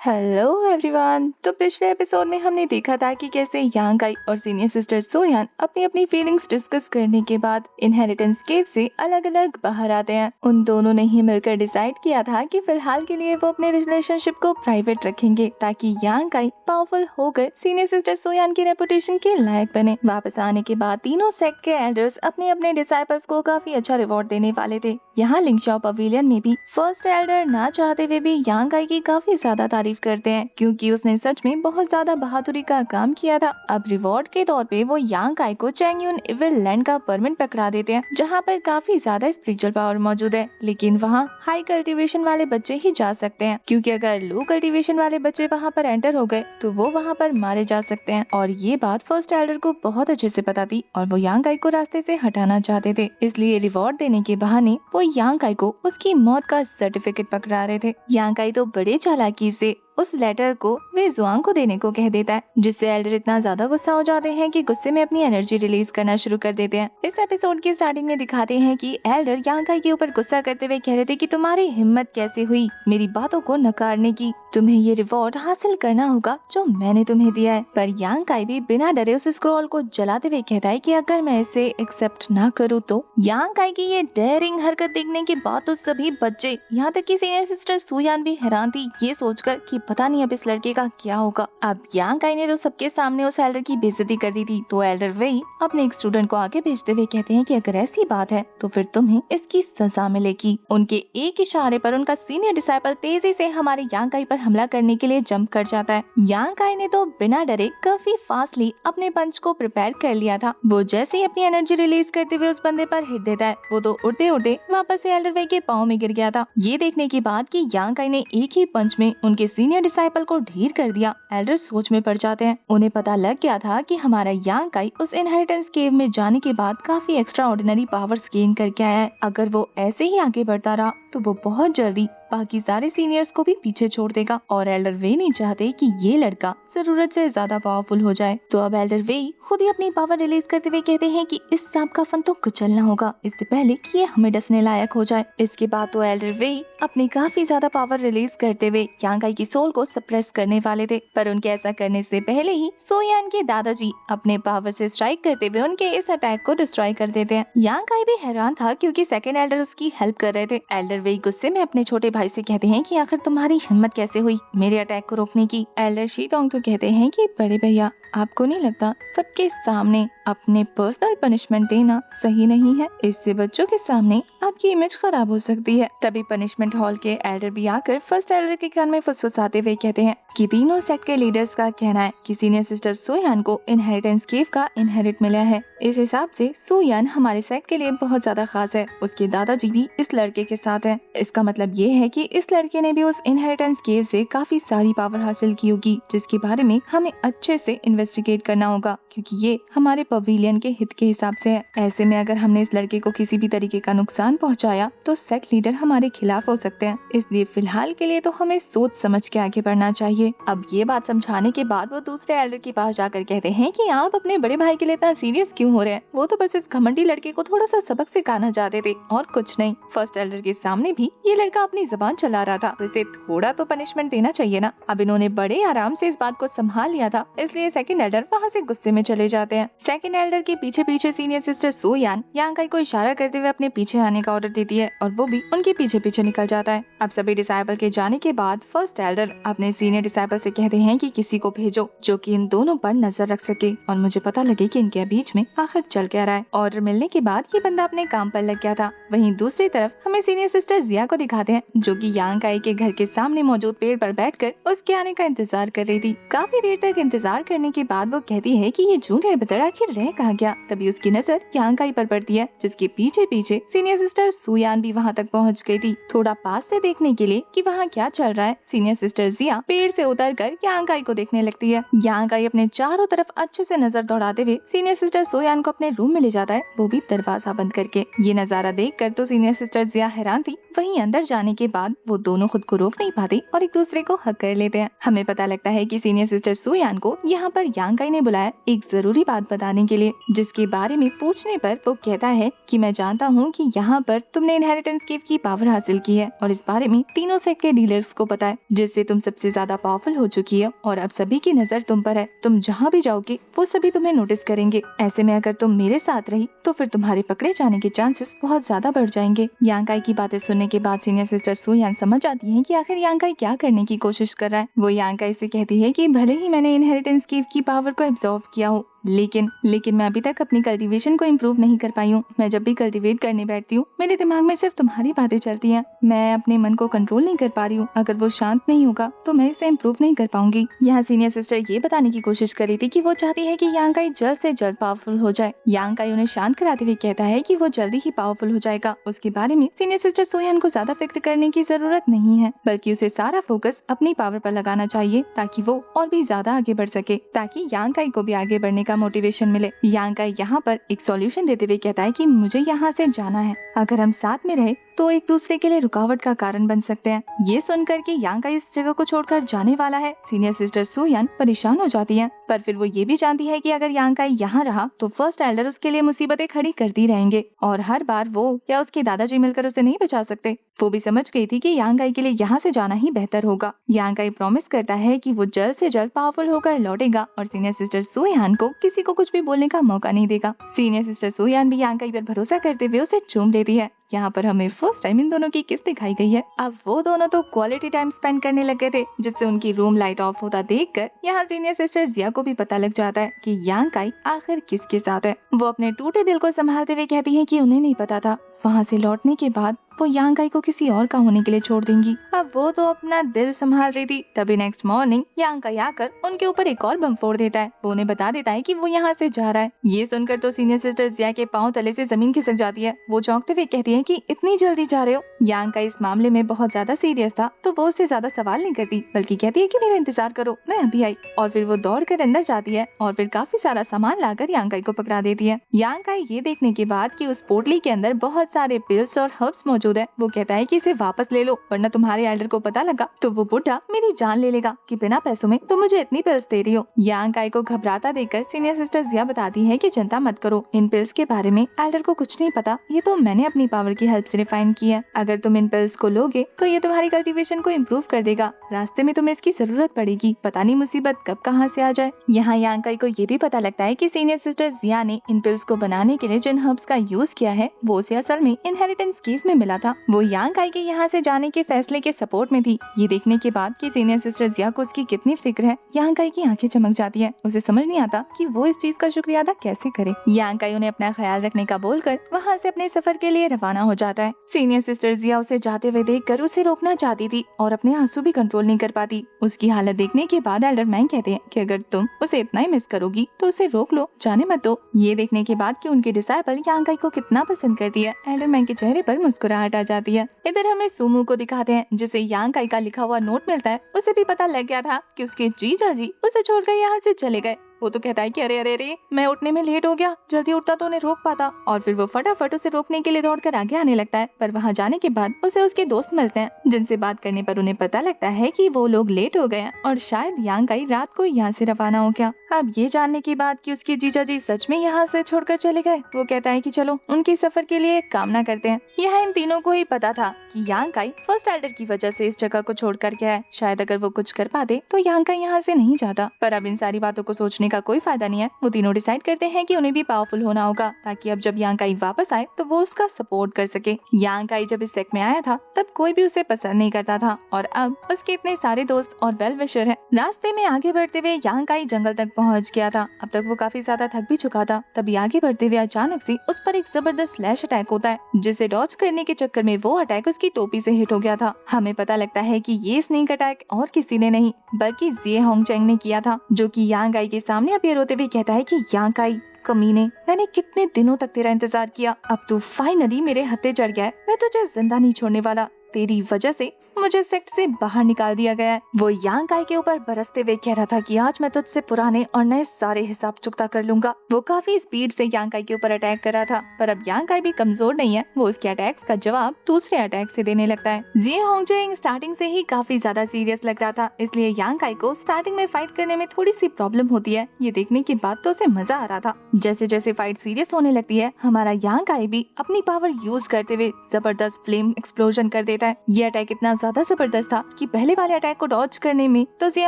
Hello everyone. तो पिछले episode में हमने देखा था कि कैसे यांग आई और सीनियर सिस्टर सोयान अपनी अपनी फीलिंग्स डिस्कस करने के बाद इनहेरिटेंस केव से अलग अलग बाहर आते हैं। उन दोनों ने ही मिलकर डिसाइड किया था कि फिलहाल के लिए वो अपने रिलेशनशिप को प्राइवेट रखेंगे ताकि यांग आई पावरफुल होकर सीनियर सिस्टर सोयान की रेपुटेशन के लायक बने। वापस आने के बाद तीनों सेक्ट के एल्डर्स अपने अपने डिसाइपल्स को काफी अच्छा रिवॉर्ड देने वाले थे। यहाँ लिंगशाओ पवेलियन में भी फर्स्ट एल्डर ना चाहते हुए भी यांग आई की काफी ज्यादा तारीफ करते हैं क्योंकि उसने सच में बहुत ज्यादा बहादुरी का काम किया था। अब रिवॉर्ड के तौर पे वो यांग आई को चैंगयून इविल लैंड का परमिट पकड़ा देते हैं जहाँ पर काफी ज्यादा स्पिरिचुअल पावर मौजूद है, लेकिन वहाँ हाई कल्टीवेशन वाले बच्चे ही जा सकते हैं क्योंकि अगर लो कल्टीवेशन वाले बच्चे वहाँ पर एंटर हो गए तो वो वहाँ पर मारे जा सकते हैं। और ये बात फर्स्ट एल्डर को बहुत अच्छे से पता थी और वो यांग आई को रास्ते से हटाना चाहते थे, इसलिए रिवॉर्ड देने के बहाने वो यांग आई को उसकी मौत का सर्टिफिकेट पकड़ा रहे थे। यांग आई तो बड़े चालाकी से उस लेटर को वे जुआंग को देने को कह देता है, जिससे एल्डर इतना ज्यादा गुस्सा हो जाते हैं कि गुस्से में अपनी एनर्जी रिलीज करना शुरू कर देते हैं। इस एपिसोड की स्टार्टिंग में दिखाते हैं कि एल्डर यांग आई के ऊपर गुस्सा करते हुए कह रहे थे कि तुम्हारी हिम्मत कैसे हुई मेरी बातों को नकारने की, तुम्हें ये रिवॉर्ड हासिल करना होगा जो मैंने तुम्हें दिया है। पर यांग आई भी बिना डरे उस स्क्रॉल को जलाते हुए कहता है कि अगर मैं इसे एक्सेप्ट ना करूँ तो। यांग आई की ये डेयरिंग हरकत देखने के बाद तो सभी बच्चे यहाँ तक कि सीनियर सिस्टर सुयान भी हैरान थी ये सोचकर कि पता नहीं अब इस लड़के का क्या होगा। अब यांग आई ने तो सबके सामने उस एल्डर की बेइज्जती कर दी थी, तो एल्डर वही अपने एक स्टूडेंट को आगे भेजते हुए कहते हैं कि अगर ऐसी बात है तो फिर तुम्हें इसकी सजा मिलेगी। उनके एक इशारे पर उनका सीनियर डिसाइपल तेजी से हमारे यांग आई पर हमला करने के लिए जंप कर जाता है। यांग आई ने तो बिना डरे काफी फास्टली अपने पंच को प्रिपेयर कर लिया था। वो जैसे ही अपनी एनर्जी रिलीज करते हुए उस बंदे पर हिट देता है, वो तो उड़ते उड़ते वापस से एल्डर वे के पाँव में गिर गया था। ये देखने के बाद कि यांग आई ने एक ही पंच में उनके सीनियर डिसाइपल को ढीर कर दिया, एल्डर सोच में पड़ जाते हैं। उन्हें पता लग गया था कि हमारा यांग आई उस इनहेरिटेंस केव में जाने के बाद काफी एक्स्ट्रा ऑर्डिनरी पावर्स गेन करके आया है। अगर वो ऐसे ही आगे बढ़ता रहा तो वो बहुत जल्दी बाकी सारे सीनियर्स को भी पीछे छोड़ देगा और एल्डर वे नहीं चाहते कि ये लड़का जरूरत से ज्यादा पावरफुल हो जाए। तो अब एल्डर वे खुद ही अपनी पावर रिलीज करते हुए कहते हैं कि इस सांप का फन तो कुचलना होगा इससे पहले कि ये हमें डसने लायक हो जाए। इसके बाद तो एल्डर वे अपनी काफी ज्यादा पावर रिलीज करते हुए यांग आई की सोल को सप्रेस करने वाले थे, पर उनके ऐसा करने से पहले ही सोयान के दादाजी अपने पावर से स्ट्राइक करते हुए उनके इस अटैक को डिस्ट्रॉय कर देते हैं। यांग आई भी हैरान था क्योंकि सेकंड एल्डर उसकी हेल्प कर रहे थे। एल्डर वे गुस्से में अपने छोटे भाई से कहते हैं कि आखिर तुम्हारी हिम्मत कैसे हुई मेरे अटैक को रोकने की। एल्डर शीतोंग तो कहते हैं कि बड़े भैया आपको नहीं लगता सबके सामने अपने पर्सनल पनिशमेंट देना सही नहीं है, इससे बच्चों के सामने आपकी इमेज खराब हो सकती है। तभी पनिशमेंट हॉल के एल्डर भी आकर फर्स्ट एल्डर के कान में फुसफुसाते हुए कहते हैं कि तीनों सेक्ट के लीडर्स का कहना है कि सीनियर सिस्टर सोयान को इनहेरिटेंस केव का इनहेरिट मिला है। इस हिसाब से सोयान हमारे सेक्ट के लिए बहुत ज्यादा खास है, उसके दादाजी भी इस लड़के के साथ है। इसका मतलब ये है कि इस लड़के ने भी उस इनहेरिटेंस केव से काफी सारी पावर हासिल की होगी, जिसके बारे में हमें अच्छे से इन्वेस्टिगेट करना होगा क्योंकि ये हमारे पवेलियन के हित के हिसाब से है। ऐसे में अगर हमने इस लड़के को किसी भी तरीके का नुकसान पहुंचाया तो सेक्ट लीडर हमारे खिलाफ हो सकते हैं, इसलिए फिलहाल के लिए तो हमें सोच समझ के आगे बढ़ना चाहिए। अब ये बात समझाने के बाद वो दूसरे एल्डर के पास जाकर कहते हैं कि आप अपने बड़े भाई के लिए इतना सीरियस क्यों हो रहे हैं, वो तो बस इस घमंडी लड़के को थोड़ा सा सबक सिखाना चाहते थे और कुछ नहीं। फर्स्ट एल्डर के सामने भी ये लड़का अपनी जबान चला रहा था, इसे थोड़ा तो पनिशमेंट देना चाहिए ना। अब इन्होंने बड़े आराम से इस बात को संभाल लिया था, इसलिए सेकंड एल्डर वहाँ से गुस्से में चले जाते हैं। सेकंड एल्डर के पीछे पीछे सीनियर सिस्टर सोयान यांग आई को इशारा करते हुए अपने पीछे आने का ऑर्डर देती है और वो भी उनके पीछे पीछे निकल जाता है। अब सभी डिसाइपल के जाने के बाद फर्स्ट एल्डर अपने सीनियर डिसाइपल से कहते हैं कि किसी को भेजो जो कि इन दोनों पर नजर रख सके और मुझे पता लगे कि इनके बीच में आखिर चल क्या रहा है। ऑर्डर मिलने के बाद ये बंदा अपने काम पर लग गया था। वहीं दूसरी तरफ हमें सीनियर सिस्टर जिया को दिखाते हैं जो कि यांग आई के घर के सामने मौजूद पेड़ पर बैठकर उसके आने का इंतजार कर रही थी। काफी देर तक इंतजार करने के बाद वो कहती है कि ये जूनियर ब्रदर आखिर रह कहाँ गया। तभी उसकी नजर यांग आई पर पड़ती है जिसके पीछे पीछे सीनियर सिस्टर सुयान भी वहाँ तक पहुँच गई थी। थोड़ा पास से देखने के लिए कि वहाँ क्या चल रहा है, सीनियर सिस्टर जिया पेड़ से उतरकर यांग आई को देखने लगती है। यांग आई अपने चारों तरफ अच्छे से नजर दौड़ाते हुए सीनियर सिस्टर सोयान को अपने रूम में ले जाता है, वो भी दरवाजा बंद करके। ये नजारा देखकर तो सीनियर सिस्टर जिया हैरान थी। वहीं अंदर जाने के बाद वो दोनों खुद को रोक नहीं पाते और एक दूसरे को हक कर लेते हैं। हमें पता लगता है कि सीनियर सिस्टर सुयान को यहाँ पर पर यांकाई ने बुलाया एक जरूरी बात बताने के लिए, जिसके बारे में पूछने पर वो कहता है कि मैं जानता हूँ कि यहाँ पर तुमने इनहेरिटेंस गिफ्ट की पावर हासिल की है और इस बारे में तीनों सेट के डीलर्स को पता है, जिससे तुम सबसे ज्यादा पावरफुल हो चुकी है और अब सभी की नजर तुम पर है। तुम जहाँ भी जाओगे वो सभी तुम्हें नोटिस करेंगे। ऐसे में अगर तुम मेरे साथ रही तो फिर तुम्हारे पकड़े जाने के चांसेस बहुत ज्यादा बढ़ जाएंगे। यांकाई की बातें सुनने के बाद सीनियर सिस्टर सुयान समझ जाती है कि आखिर यांकाई क्या करने की कोशिश कर रहा है। वो यांकाई से कहती है कि भले ही मैंने इनहेरिटेंस गिफ्ट की पावर को एब्जॉर्व किया हो, लेकिन मैं अभी तक अपनी कल्टीवेशन को इम्प्रूव नहीं कर पाई हूँ। मैं जब भी कल्टीवेट करने बैठती हूँ मेरे दिमाग में सिर्फ तुम्हारी बातें चलती हैं। मैं अपने मन को कंट्रोल नहीं कर पा रही हूँ। अगर वो शांत नहीं होगा तो मैं इसे इम्प्रूव नहीं कर पाऊंगी। यहाँ सीनियर सिस्टर ये बताने की कोशिश कर रही थी कि वो चाहती है कि यांकाई जल्द से जल्द पावरफुल हो जाए। यांकाई उन्हें शांत कराते हुए कहता है कि वो जल्दी ही पावरफुल हो जाएगा। उसके बारे में सीनियर सिस्टर सोयान को ज्यादा फिक्र करने की जरूरत नहीं है, बल्कि उसे सारा फोकस अपनी पावर पर लगाना चाहिए ताकि वो और भी ज्यादा आगे बढ़ सके, ताकि यांकाई को भी आगे बढ़ने का मोटिवेशन मिले। यांकाई यहाँ पर एक सॉल्यूशन देते हुए कहता है कि मुझे यहाँ से जाना है। अगर हम साथ में रहे तो एक दूसरे के लिए रुकावट का कारण बन सकते हैं। ये सुनकर के यांकाई इस जगह को छोड़कर जाने वाला है। सीनियर सिस्टर सुयान परेशान हो जाती है, पर फिर वो ये भी जानती है कि अगर यांकाई यहाँ रहा तो फर्स्ट एल्डर उसके लिए मुसीबतें खड़ी करती रहेंगे और हर बार वो या उसके दादाजी मिलकर उसे नहीं बचा सकते। वो भी समझ गई थी कि यांकाई के लिए यहाँ से जाना ही बेहतर होगा। यांकाई प्रॉमिस करता है कि वो जल्द से जल्द पावरफुल होकर लौटेगा और सीनियर सिस्टर सुयान को किसी को कुछ भी बोलने का मौका नहीं देगा। सीनियर सिस्टर सुयान भी यांकाई पर भरोसा करते हुए उसे चूम लेती है। यहाँ पर हमें फर्स्ट टाइम इन दोनों की किस दिखाई गई है। अब वो दोनों तो क्वालिटी टाइम स्पेंड करने लग गए थे, जिससे उनकी रूम लाइट ऑफ होता देखकर यहाँ सीनियर सिस्टर जिया को भी पता लग जाता है कि यांकाई आखिर किसके साथ है। वो अपने टूटे दिल को संभालते हुए कहती है कि उन्हें नहीं पता था वहाँ से लौटने के बाद वो यांकाई को किसी और का होने के लिए छोड़ देंगी। अब वो तो अपना दिल संभाल रही थी, तभी नेक्स्ट मॉर्निंग यांकाई आकर उनके ऊपर एक और बम फोड़ देता है। वो उन्हें बता देता है कि वो यहाँ से जा रहा है। ये सुनकर तो सीनियर सिस्टर जिया के पांव तले से जमीन खिसक जाती है। वो चौंकते हुए कहती है कि इतनी जल्दी जा रहे हो। यांकाई इस मामले में बहुत ज्यादा सीरियस था, तो वो उससे ज्यादा सवाल नहीं करती, बल्कि कहती है कि मेरा इंतजार करो, मैं अभी आई। और फिर वो दौड़ कर अंदर जाती है और फिर काफी सारा सामान लाकर यांकाई को पकड़ा देती है। यांकाई ये देखने के बाद कि उस पोटली के अंदर बहुत सारे पिल्स और हर्ब्स मौजूद है, वो कहता है कि इसे वापस ले लो, वरना तुम्हारे एल्डर को पता लगा तो वो बुढ़ा मेरी जान ले लेगा कि बिना पैसों में तुम मुझे इतनी पिल्स दे रही हो। यांकाई को घबराता देखकर सीनियर सिस्टर जिया बताती है कि चिंता मत करो, इन पिल्स के बारे में एल्डर को कुछ नहीं पता, ये तो मैंने अपनी पावर की हेल्प से रिफाइन की है। अगर तुम इन पिल्स को लोगे तो ये तुम्हारी कल्टीवेशन को इम्प्रूव कर देगा। रास्ते में तुम्हें इसकी जरूरत पड़ेगी, पता नहीं मुसीबत कब कहाँ से आ जाए। यहाँ यांकाई को ये भी पता लगता है कि सीनियर सिस्टर जिया ने इन पिल्स को बनाने के लिए जिन हर्ब्स का यूज किया है वो उसे असल में इनहेरिटेंस गिफ्ट में मिला था। वो यांकाई के यहाँ से जाने के फैसले के सपोर्ट में थी। ये देखने के बाद कि सीनियर सिस्टर जिया को उसकी कितनी फिक्र है, यांकाई की आंखें चमक जाती है। उसे समझ नहीं आता कि वो इस चीज का शुक्रिया अदा कैसे करे। यांकाई उन्हें अपना ख्याल रखने का बोलकर वहाँ से अपने सफर के लिए रवाना हो जाता है। सीनियर सिस्टर जिया उसे जाते हुए देखकर उसे रोकना चाहती थी और अपने आंसू भी कंट्रोल नहीं कर पाती। उसकी हालत देखने के बाद एल्डर मैंग कहते हैं कि अगर तुम उसे इतना ही मिस करोगी तो उसे रोक लो, जाने मत दो। ये देखने के बाद कि उनकी डिसाइपल यांकाई को कितना पसंद करती है, एल्डर मैंग के चेहरे पर मुस्कुराहट आ जाती है। इधर हमें सुमू को दिखाते हैं, जिसे यांकाई का लिखा हुआ नोट मिलता है। उसे भी पता लग गया था कि उसके जीजा जी उसे छोड़कर यहाँ से चले गए। वो तो कहता है कि अरे अरे अरे मैं उठने में लेट हो गया, जल्दी उठता तो उन्हें रोक पाता। और फिर वो फटाफट उसे रोकने के लिए दौड़कर आगे आने लगता है, पर वहाँ जाने के बाद उसे उसके दोस्त मिलते हैं, जिनसे बात करने पर उन्हें पता लगता है कि वो लोग लेट हो गए हैं और शायद यांकाई रात को यहाँ से रवाना हो गया। अब ये जानने के बाद कि उसके जीजा जी सच में यहाँ से छोड़कर चले गए, वो कहता है कि चलो उनके सफर के लिए कामना करते हैं। यह इन तीनों को ही पता था कि यांकाई फर्स्ट एल्डर की वजह से इस जगह को छोड़कर गया है। शायद अगर वो कुछ कर पाते तो यांकाई यहाँ से नहीं जाता, पर अब इन सारी बातों को सोचने का कोई फायदा नहीं है। वो तीनों डिसाइड करते हैं कि उन्हें भी पावरफुल होना होगा, ताकि अब जब यांकाई वापस आए तो वो उसका सपोर्ट कर सके। यांकाई जब इस सेक्ट में आया था तब कोई भी उसे पसंद नहीं करता था और अब उसके इतने सारे दोस्त और वेल विशर हैं। रास्ते में आगे बढ़ते हुए यांकाई जंगल तक पहुँच गया था। अब तक वो काफी ज्यादा थक भी चुका था। तभी आगे बढ़ते हुए अचानक से उस पर एक जबरदस्त स्लैश अटैक होता है, जिसे डॉज करने के चक्कर में वो अटैक उसकी टोपी से हिट हो गया था। हमें पता लगता है कि ये स्नेक अटैक और किसी ने नहीं बल्कि जिए होंगचेंग ने किया था, जो कि यांकाई के सामने अपीयर होते हुए कहता है कि यांकाई कमीने, मैंने कितने दिनों तक तेरा इंतजार किया, अब तू फाइनली मेरे हत्थे चढ़ गया है। मैं तुझे जिंदा नहीं छोड़ने वाला, तेरी वजह से मुझे सेट से बाहर निकाल दिया गया है। वो यांग काई के ऊपर बरसते हुए कह रहा था कि आज मैं तुझसे पुराने और नए सारे हिसाब चुकता कर लूंगा। वो काफी स्पीड से यांग काई के ऊपर अटैक कर रहा था, पर अब यांग काई भी कमजोर नहीं है। वो उसके अटैक्स का जवाब दूसरे अटैक से देने लगता है। जिये होंगजेंग स्टार्टिंग से ही काफी ज्यादा सीरियस लग रहा था, इसलिए यांग काई को स्टार्टिंग में फाइट करने में थोड़ी सी प्रॉब्लम होती है। ये देखने के बाद तो उसे मजा आ रहा था। जैसे जैसे फाइट सीरियस होने लगती है, हमारा यांग काई भी अपनी पावर यूज करते हुए जबरदस्त फ्लेम एक्सप्लोजन कर देता है। ये अटैक इतना ज्यादा जबरदस्त था कि पहले वाले अटैक को डॉज करने में तो जिये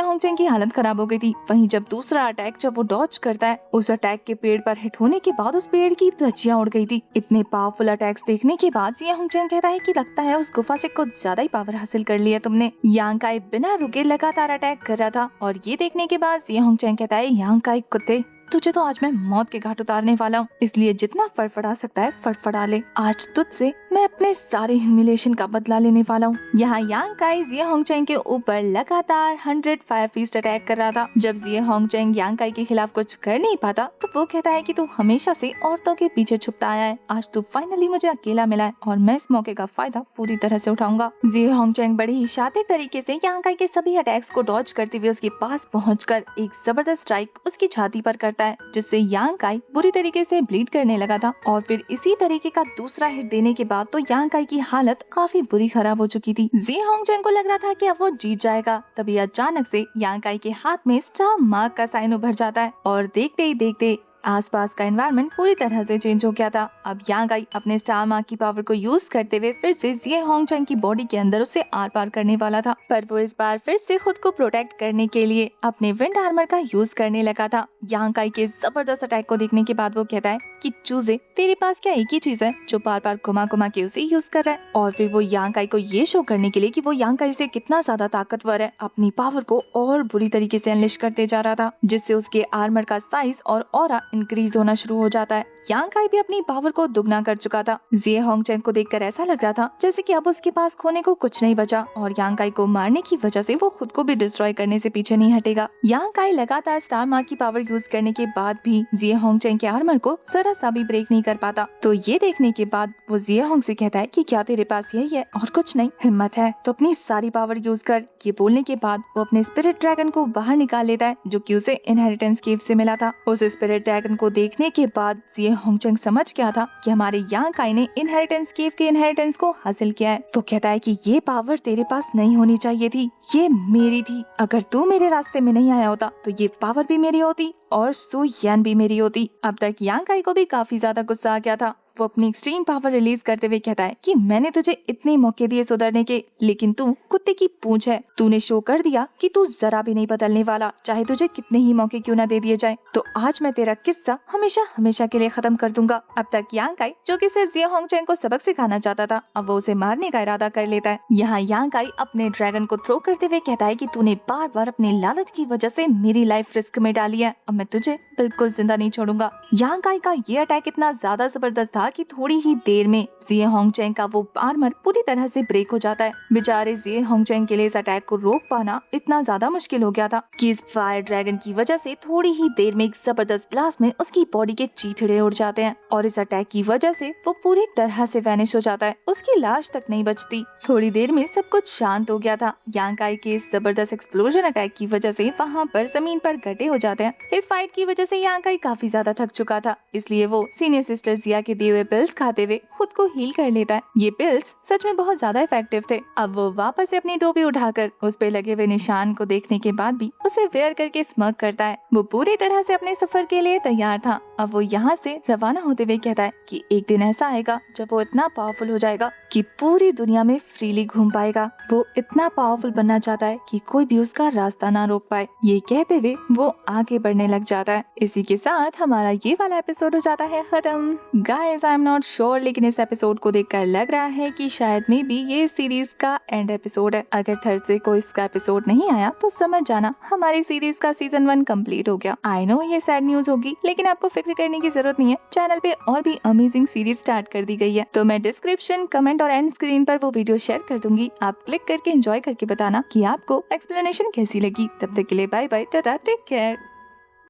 होंगजेंग की हालत खराब हो गई थी। वहीं जब दूसरा अटैक जब वो डॉज करता है, उस अटैक के पेड़ पर हिट होने के बाद उस पेड़ की धज्जियां उड़ गई थी। इतने पावरफुल अटैक्स देखने के बाद जिये होंगजेंग कहता है कि लगता है उस गुफा से कुछ ज्यादा ही पावर हासिल कर लिया तुमने। यांग काई बिना रुके लगातार अटैक कर रहा था और ये देखने के बाद जिये होंगजेंग कहता है, यांग काई कुत्ते, तुझे तो आज मैं मौत के घाट उतारने वाला हूँ, इसलिए जितना फड़फड़ा सकता है फड़फड़ा ले। आज तुझसे मैं अपने सारे ह्यूमिलेशन का बदला लेने वाला हूँ। यहाँ यांग काई जिये होंगजेंग के ऊपर लगातार 100 फायर फीस्ट अटैक कर रहा था। जब जिये होंगजेंग यांग काई के खिलाफ कुछ कर नहीं पाता तो वो कहता है कि तू हमेशा से औरतों के पीछे छुपता आया है, आज तू फाइनली मुझे अकेला मिला है और मैं इस मौके का फायदा पूरी तरह से उठाऊंगा। जिये होंगजेंग बड़े ही शातिर तरीके से यांग काई के सभी अटैक्स को डॉज करते हुए उसके पास पहुँचकर एक जबरदस्त स्ट्राइक उसकी छाती पर करता है, जिससे यांग काई बुरी तरीके से ब्लीड करने लगा था। और फिर इसी तरीके का दूसरा हिट देने के बाद तो यांग काई की हालत काफी बुरी खराब हो चुकी थी। जिये होंगजेंग को लग रहा था कि अब वो जीत जाएगा, तभी अचानक से यांग काई के हाथ में स्टार मार्क का साइन उभर जाता है और देखते ही देखते आसपास का एनवायरनमेंट पूरी तरह से चेंज हो गया था। अब यांग काई अपने स्टार मार्क की पावर को यूज करते हुए फिर से जिये होंगजेंग की बॉडी के अंदर उसे आर पार करने वाला था, पर वो इस बार फिर से खुद को प्रोटेक्ट करने के लिए अपने विंड आर्मर का यूज करने लगा था। यांग काई के जबरदस्त अटैक को देखने के बाद वो कहता है कि चूजे, तेरे पास क्या एक ही चीज है जो बार बार घुमा घुमा के उसे यूज कर रहा है। और फिर वो यांग काई को ये शो करने के लिए कि वो यांग काई से कितना ज्यादा ताकतवर है, अपनी पावर को और बुरी तरीके से अनलिश करते जा रहा था, जिससे उसके आर्मर का साइज और ऑरा इंक्रीज होना शुरू हो जाता है। यांग काई भी अपनी पावर को दुगना कर चुका था। जिये होंगजेंग को देखकर ऐसा लग रहा था जैसे कि अब उसके पास खोने को कुछ नहीं बचा और यांग काई को मारने की वजह से वो खुद को भी डिस्ट्रॉय करने से पीछे नहीं हटेगा। यांग काई लगातार स्टार मार्क की पावर यूज करने के बाद भी जिये होंगजेंग के आर्मर को जरा सा भी ब्रेक नहीं कर पाता। तो ये देखने के बाद वो जिये होंग से कहता है कि क्या तेरे पास यही है और कुछ नहीं, हिम्मत है तो अपनी सारी पावर यूज कर। ये बोलने के बाद वो अपने स्पिरिट ड्रैगन को बाहर निकाल लेता है, जो कि उसे इनहेरिटेंस केव से मिला था। उस स्पिरिट ड्रैगन को देखने के बाद जिये होंगजेंग समझ गया था कि हमारे यांग काई ने इनहेरिटेंस केव के इनहेरिटेंस को हासिल किया है। वो कहता है कि ये पावर तेरे पास नहीं होनी चाहिए थी, ये मेरी थी। अगर तू मेरे रास्ते में नहीं आया होता तो ये पावर भी मेरी होती और सु यान भी मेरी होती। अब तक यांग काई को भी काफी ज्यादा गुस्सा आ गया था। वो अपनी एक्सट्रीम पावर रिलीज करते हुए कहता है कि मैंने तुझे इतने मौके दिए सुधरने के, लेकिन तू कुत्ते की पूंछ है। तूने शो कर दिया कि तू जरा भी नहीं बदलने वाला, चाहे तुझे कितने ही मौके क्यों ना दे दिए जाए। तो आज मैं तेरा किस्सा हमेशा हमेशा के लिए खत्म कर दूंगा। अब तक यांग काई, जो कि सिर्फ जिये होंगजेंग को सबक सिखाना चाहता था, अब वो उसे मारने का इरादा कर लेता है। यहाँ यांग काई अपने ड्रैगन को थ्रो करते हुए कहता है कि तूने बार बार अपने लालच की वजह से मेरी लाइफ रिस्क में डाली है, अब मैं तुझे बिल्कुल जिंदा नहीं छोड़ूंगा। यांग काई का ये अटैक इतना ज्यादा जबरदस्त था कि थोड़ी ही देर में जिये होंगजेंग का वो आर्मर पूरी तरह से ब्रेक हो जाता है। बेचारे जिये होंगजेंग के लिए इस अटैक को रोक पाना इतना ज्यादा मुश्किल हो गया था कि इस फायर ड्रैगन की वजह से थोड़ी ही देर में एक जबरदस्त ब्लास्ट में उसकी बॉडी के चीथड़े उड़ जाते हैं और इस अटैक की वजह से वो पूरी तरह से वैनिश हो जाता है। उसकी लाश तक नहीं बचती। थोड़ी देर में सब कुछ शांत हो गया था। यांग काई के इस जबरदस्त एक्सप्लोजन अटैक की वजह से वहाँ पर जमीन पर गड्ढे हो जाते हैं। इस फाइट की वजह से यांग काई काफी ज्यादा थक चुका था, इसलिए वो सीनियर सिस्टर जिया के दिए हुए पिल्स खाते हुए खुद को हील कर लेता है। ये पिल्स सच में बहुत ज्यादा इफेक्टिव थे। अब वो वापस से अपनी टोपी उठाकर उस पे लगे हुए निशान को देखने के बाद भी उसे वेयर करके स्मग करता है। वो पूरी तरह से अपने सफर के लिए तैयार था। अब वो यहाँ से रवाना होते हुए कहता है कि एक दिन ऐसा आएगा जब वो इतना पावरफुल हो जाएगा कि पूरी दुनिया में फ्रीली घूम पाएगा। वो इतना पावरफुल बनना चाहता है कि कोई भी उसका रास्ता ना रोक पाए। ये कहते हुए वो आगे बढ़ने लग जाता है। इसी के साथ हमारा ये वाला एपिसोड हो जाता है खत्म। Guys, I am not sure, लेकिन इस एपिसोड को देखकर लग रहा है कि शायद में भी ये सीरीज का एंड एपिसोड है। अगर थर्सडे को इसका एपिसोड नहीं आया तो समझ जाना हमारी सीरीज का सीजन 1 कंप्लीट हो गया। आई नो ये सैड न्यूज होगी, लेकिन आपको फिक्र करने की जरूरत नहीं है। चैनल पे और भी अमेजिंग सीरीज स्टार्ट कर दी गई है, तो मैं डिस्क्रिप्शन, कमेंट और एंड स्क्रीन पर वो वीडियो शेयर कर दूंगी। आप क्लिक करके एंजॉय करके बताना कि आपको एक्सप्लेनेशन कैसी लगी। तब तक के लिए bye bye, tata, take care.